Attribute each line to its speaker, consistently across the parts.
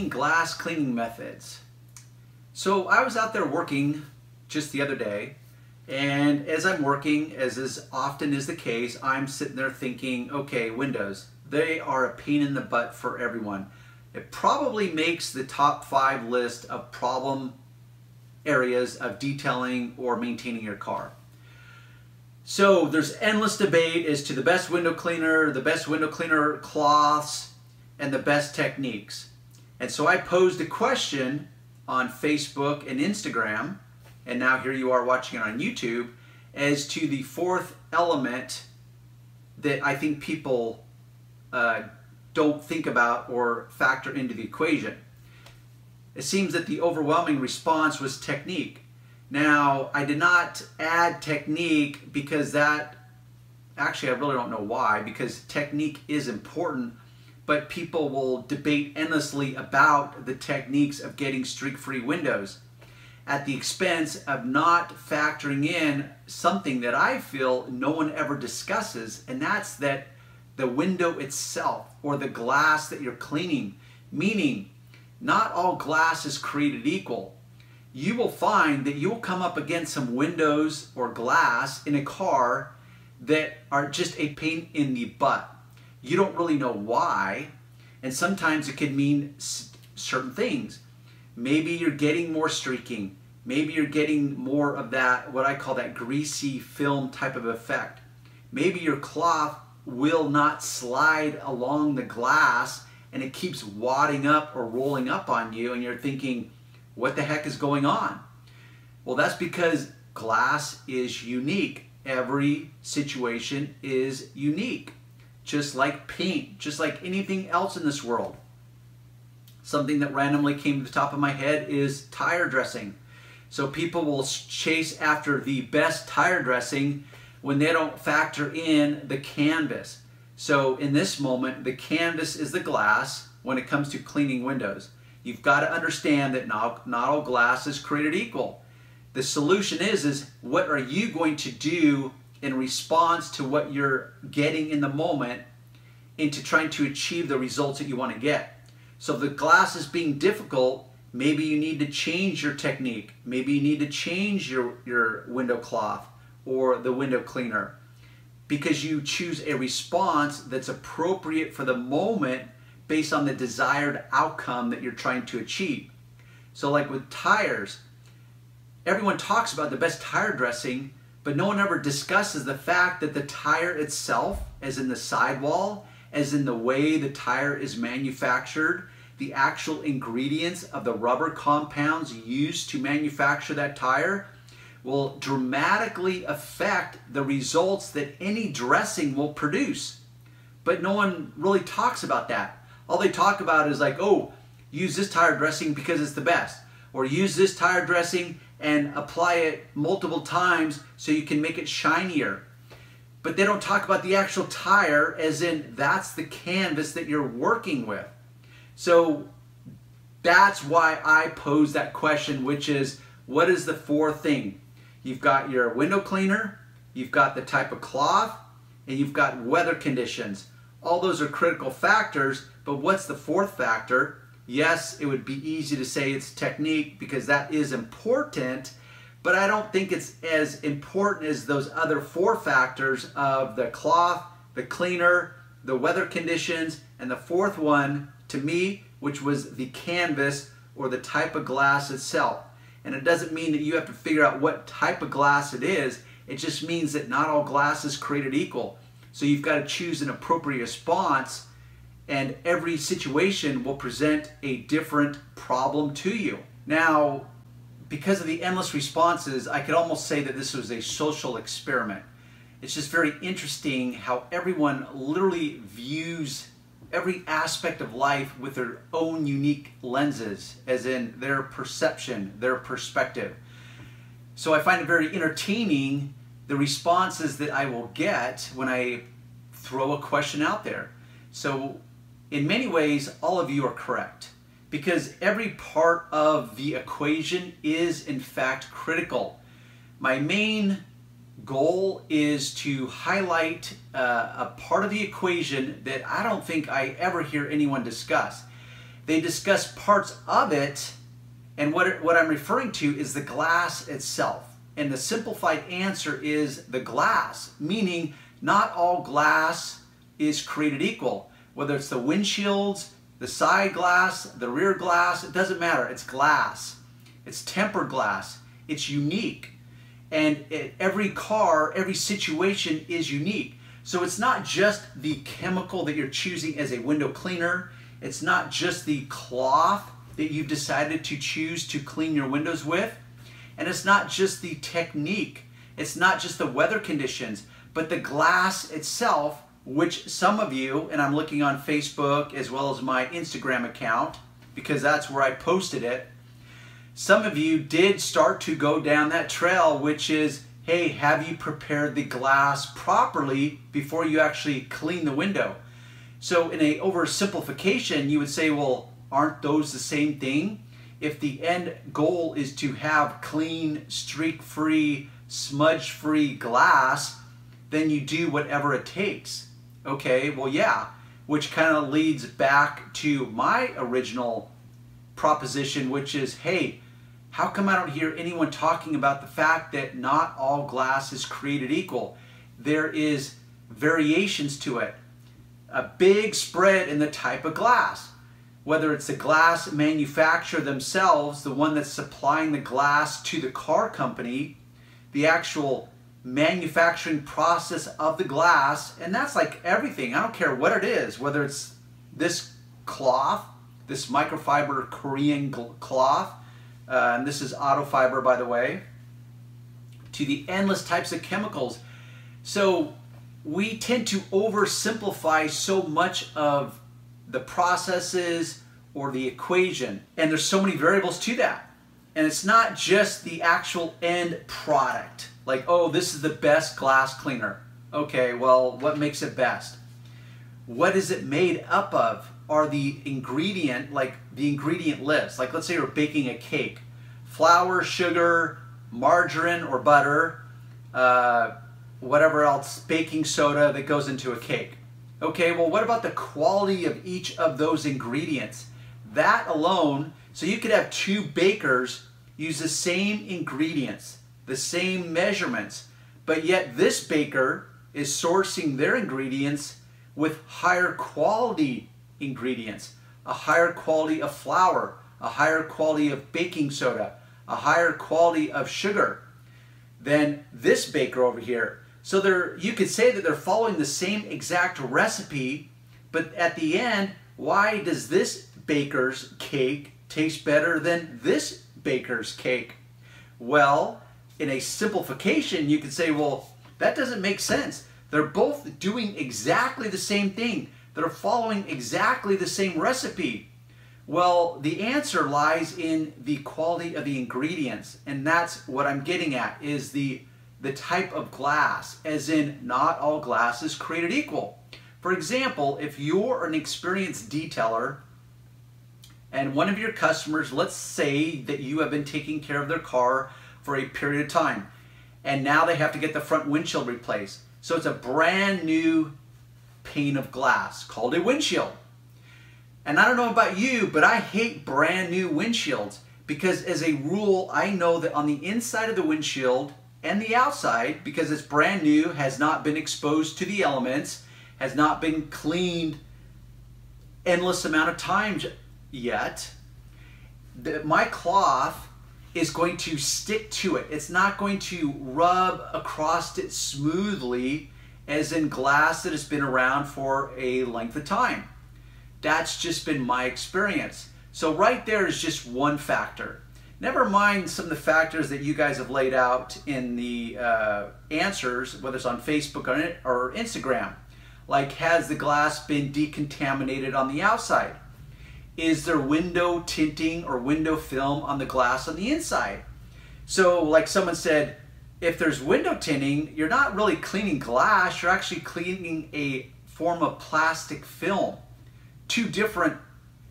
Speaker 1: glass cleaning methods. So I was out there working just the other day, and as I'm working, as is often is the case, I'm sitting there thinking, okay, windows, they are a pain in the butt for everyone. It probably makes the top 5 list of problem areas of detailing or maintaining your car. So there's endless debate as to the best window cleaner cloths, and the best techniques. And so I posed a question on Facebook and Instagram, and now here you are watching it on YouTube, as to the 4th element that I think people don't think about or factor into the equation. It seems that the overwhelming response was technique. Now, I did not add technique because actually I really don't know why, because technique is important, but people will debate endlessly about the techniques of getting streak-free windows at the expense of not factoring in something that I feel no one ever discusses, and that's that the window itself, or the glass that you're cleaning, meaning not all glass is created equal. You will find that you will come up against some windows or glass in a car that are just a pain in the butt. You don't really know why, and sometimes it could mean certain things. Maybe you're getting more streaking. Maybe you're getting more of that, what I call that greasy film type of effect. Maybe your cloth will not slide along the glass and it keeps wadding up or rolling up on you, and you're thinking, what the heck is going on? Well, that's because glass is unique. Every situation is unique. Just like paint, just like anything else in this world. Something that randomly came to the top of my head is tire dressing. So people will chase after the best tire dressing when they don't factor in the canvas. So in this moment, the canvas is the glass when it comes to cleaning windows. You've got to understand that not all glass is created equal. The solution is what are you going to do in response to what you're getting in the moment into trying to achieve the results that you want to get. So if the glass is being difficult, maybe you need to change your technique. Maybe you need to change your window cloth or the window cleaner, because you choose a response that's appropriate for the moment based on the desired outcome that you're trying to achieve. So like with tires, everyone talks about the best tire dressing, but no one ever discusses the fact that the tire itself, as in the sidewall, as in the way the tire is manufactured, the actual ingredients of the rubber compounds used to manufacture that tire will dramatically affect the results that any dressing will produce. But no one really talks about that. All they talk about is like, oh, use this tire dressing because it's the best. Or use this tire dressing and apply it multiple times so you can make it shinier. But they don't talk about the actual tire, as in that's the canvas that you're working with. So that's why I pose that question, which is, what is the 4th thing? You've got your window cleaner, you've got the type of cloth, and you've got weather conditions. All those are critical factors, but what's the 4th factor? Yes, it would be easy to say it's technique because that is important, but I don't think it's as important as those other 4 factors of the cloth, the cleaner, the weather conditions, and the 4th one, to me, which was the canvas or the type of glass itself. And it doesn't mean that you have to figure out what type of glass it is. It just means that not all glass is created equal. So you've got to choose an appropriate response, and every situation will present a different problem to you. Now, because of the endless responses, I could almost say that this was a social experiment. It's just very interesting how everyone literally views every aspect of life with their own unique lenses, as in their perception, their perspective. So I find it very entertaining, the responses that I will get when I throw a question out there. So in many ways, all of you are correct, because every part of the equation is in fact critical. My main goal is to highlight a part of the equation that I don't think I ever hear anyone discuss. They discuss parts of it, and what I'm referring to is the glass itself. And the simplified answer is the glass, meaning not all glass is created equal. Whether it's the windshields, the side glass, the rear glass, it doesn't matter. It's glass. It's tempered glass. It's unique. And every car, every situation is unique. So it's not just the chemical that you're choosing as a window cleaner. It's not just the cloth that you've decided to choose to clean your windows with. And it's not just the technique. It's not just the weather conditions, but the glass itself, which some of you, and I'm looking on Facebook as well as my Instagram account, because that's where I posted it, some of you did start to go down that trail, which is, hey, have you prepared the glass properly before you actually clean the window? So in a oversimplification, you would say, well, aren't those the same thing? If the end goal is to have clean, streak-free, smudge-free glass, then you do whatever it takes. Okay, well, yeah, which kind of leads back to my original proposition, which is, hey, how come I don't hear anyone talking about the fact that not all glass is created equal? There is variations to it. A big spread in the type of glass. Whether it's the glass manufacturer themselves, the one that's supplying the glass to the car company, the actual manufacturing process of the glass, and that's like everything. I don't care what it is, whether it's this cloth, this microfiber Korean cloth, and this is auto fiber, by the way, to the endless types of chemicals. So we tend to oversimplify so much of the processes or the equation, and there's so many variables to that. And it's not just the actual end product, like, oh, this is the best glass cleaner. Okay, well, what makes it best? What is it made up of? Are the ingredient, like the ingredient list, like let's say you're baking a cake, flour, sugar, margarine or butter, whatever else, baking soda that goes into a cake. Okay, well, what about the quality of each of those ingredients? That alone, so you could have two bakers use the same ingredients, the same measurements, but yet this baker is sourcing their ingredients with higher quality ingredients, a higher quality of flour, a higher quality of baking soda, a higher quality of sugar than this baker over here. So you could say that they're following the same exact recipe, but at the end, why does this baker's cake taste better than this baker's cake? Well, in a simplification, you could say, well, that doesn't make sense. They're both doing exactly the same thing. They're following exactly the same recipe. Well, the answer lies in the quality of the ingredients, and that's what I'm getting at, is the type of glass, as in not all glass is created equal. For example, if you're an experienced detailer and one of your customers, let's say that you have been taking care of their car for a period of time, and now they have to get the front windshield replaced. So it's a brand new pane of glass called a windshield. And I don't know about you, but I hate brand new windshields because as a rule, I know that on the inside of the windshield and the outside, because it's brand new, has not been exposed to the elements, has not been cleaned endless amount of times yet, my cloth is going to stick to it. It's not going to rub across it smoothly as in glass that has been around for a length of time. That's just been my experience. So right there is just one factor. Never mind some of the factors that you guys have laid out in the answers, whether it's on Facebook or Instagram. Like, has the glass been decontaminated on the outside? Is there window tinting or window film on the glass on the inside? So like someone said, if there's window tinting, you're not really cleaning glass, you're actually cleaning a form of plastic film. Two different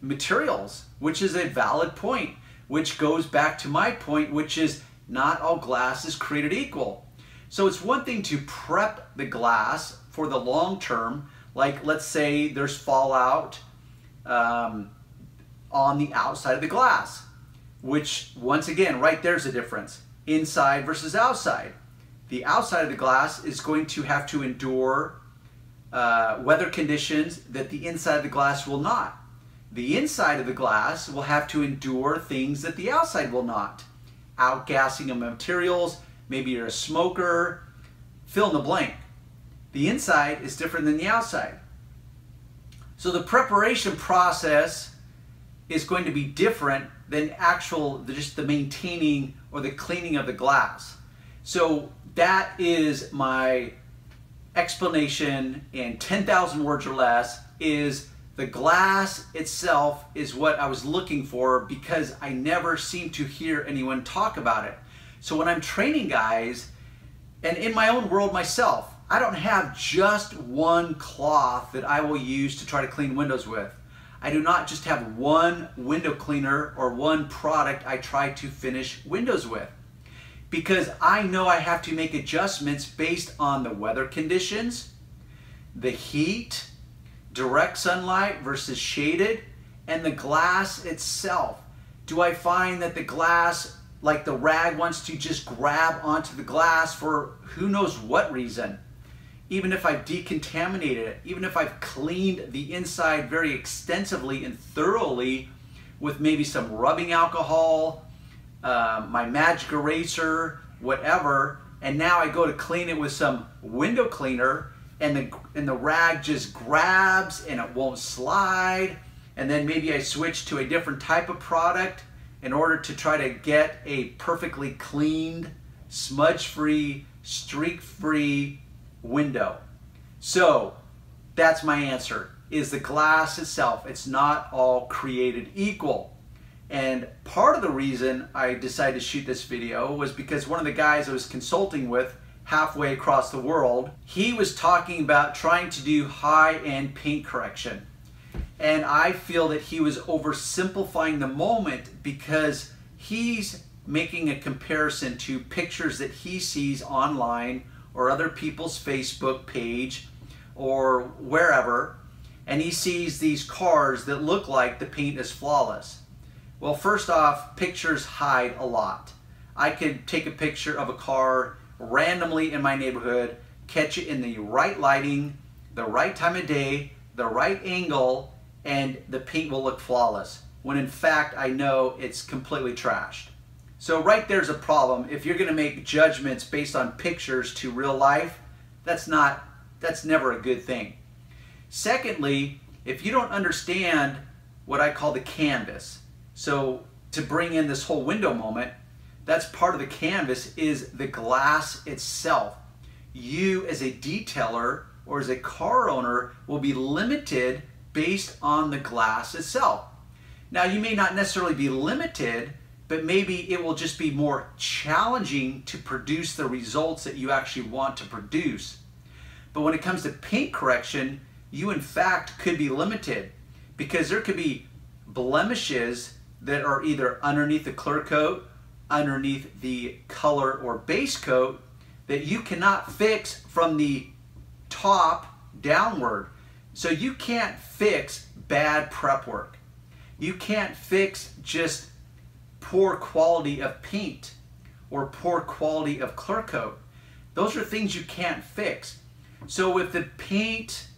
Speaker 1: materials, which is a valid point, which goes back to my point, which is not all glass is created equal. So it's one thing to prep the glass for the long term, like let's say there's fallout, on the outside of the glass, which once again, right there's a difference. Inside versus outside. The outside of the glass is going to have to endure weather conditions that the inside of the glass will not. The inside of the glass will have to endure things that the outside will not. Outgassing of materials, maybe you're a smoker, fill in the blank. The inside is different than the outside. So the preparation process is going to be different than just the maintaining or the cleaning of the glass. So that is my explanation in 10,000 words or less. Is the glass itself is what I was looking for, because I never seem to hear anyone talk about it. So when I'm training guys, and in my own world myself, I don't have just one cloth that I will use to try to clean windows with. I do not just have one window cleaner or one product I try to finish windows with, because I know I have to make adjustments based on the weather conditions, the heat, direct sunlight versus shaded, and the glass itself. Do I find that the glass, like the rag wants to just grab onto the glass for who knows what reason? Even if I've decontaminated it, even if I've cleaned the inside very extensively and thoroughly with maybe some rubbing alcohol, my magic eraser, whatever, and now I go to clean it with some window cleaner, and the rag just grabs and it won't slide, and then maybe I switch to a different type of product in order to try to get a perfectly cleaned, smudge-free, streak-free window. So that's my answer, is the glass itself. It's not all created equal. And part of the reason I decided to shoot this video was because one of the guys I was consulting with halfway across the world, he was talking about trying to do high-end paint correction. And I feel that he was oversimplifying the moment, because he's making a comparison to pictures that he sees online or other people's Facebook page or wherever, and he sees these cars that look like the paint is flawless. Well, first off, pictures hide a lot. I could take a picture of a car randomly in my neighborhood, catch it in the right lighting, the right time of day, the right angle, and the paint will look flawless, when in fact I know it's completely trashed. So right there's a problem. If you're going to make judgments based on pictures to real life, that's never a good thing. Secondly, if you don't understand what I call the canvas, so to bring in this whole window moment, that's part of the canvas is the glass itself. You as a detailer or as a car owner will be limited based on the glass itself. Now you may not necessarily be limited, but maybe it will just be more challenging to produce the results that you actually want to produce. But when it comes to paint correction, you in fact could be limited, because there could be blemishes that are either underneath the clear coat, underneath the color or base coat, that you cannot fix from the top downward. So you can't fix bad prep work. You can't fix just poor quality of paint or poor quality of clear coat. Those are things you can't fix. So if the paint,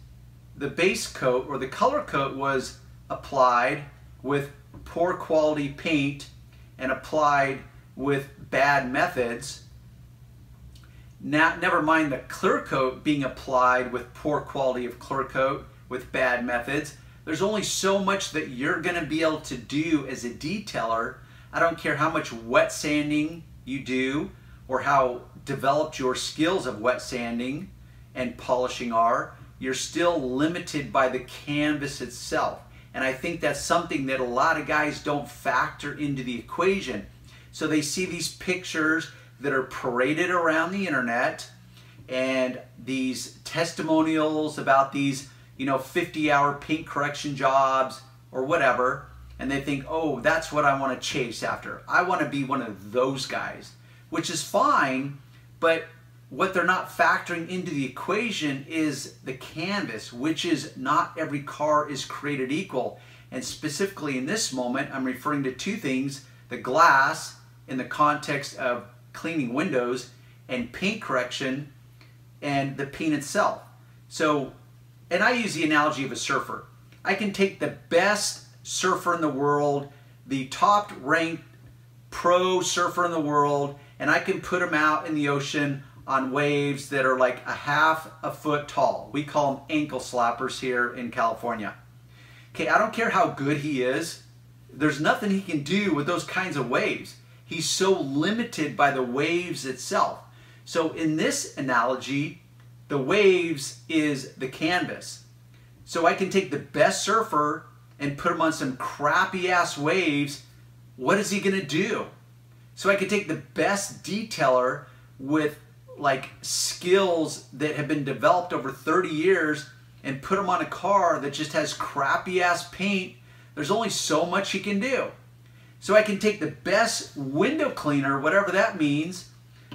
Speaker 1: the base coat or the color coat was applied with poor quality paint and applied with bad methods, never mind the clear coat being applied with poor quality of clear coat with bad methods, there's only so much that you're going to be able to do as a detailer. I don't care how much wet sanding you do or how developed your skills of wet sanding and polishing are, you're still limited by the canvas itself. And I think that's something that a lot of guys don't factor into the equation. So they see these pictures that are paraded around the internet and these testimonials about these 50-hour paint correction jobs or whatever, and they think, oh, that's what I want to chase after. I want to be one of those guys, which is fine, but what they're not factoring into the equation is the canvas, which is not every car is created equal. And specifically in this moment, I'm referring to two things: the glass in the context of cleaning windows, and paint correction and the paint itself. So, and I use the analogy of a surfer. I can take the best surfer in the world, the top ranked pro surfer in the world, and I can put him out in the ocean on waves that are like a half a foot tall. We call them ankle slappers here in California. Okay, I don't care how good he is. There's nothing he can do with those kinds of waves. He's so limited by the waves itself. So in this analogy, the waves is the canvas. So I can take the best surfer and put him on some crappy ass waves. What is he gonna do? So I can take the best detailer with like skills that have been developed over 30 years and put him on a car that just has crappy ass paint. There's only so much he can do. So I can take the best window cleaner, whatever that means,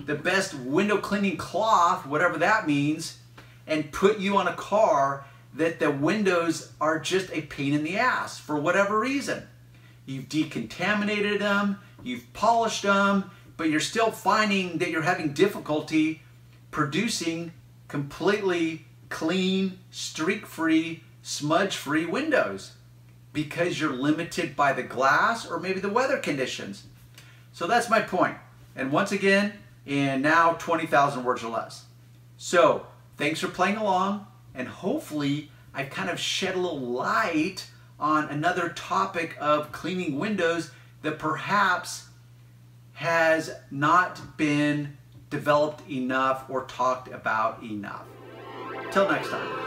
Speaker 1: the best window cleaning cloth, whatever that means, and put you on a car that the windows are just a pain in the ass for whatever reason. You've decontaminated them, you've polished them, but you're still finding that you're having difficulty producing completely clean, streak-free, smudge-free windows because you're limited by the glass or maybe the weather conditions. So that's my point. And once again, in now 20,000 words or less. So thanks for playing along, and hopefully I've kind of shed a little light on another topic of cleaning windows that perhaps has not been developed enough or talked about enough. Till next time.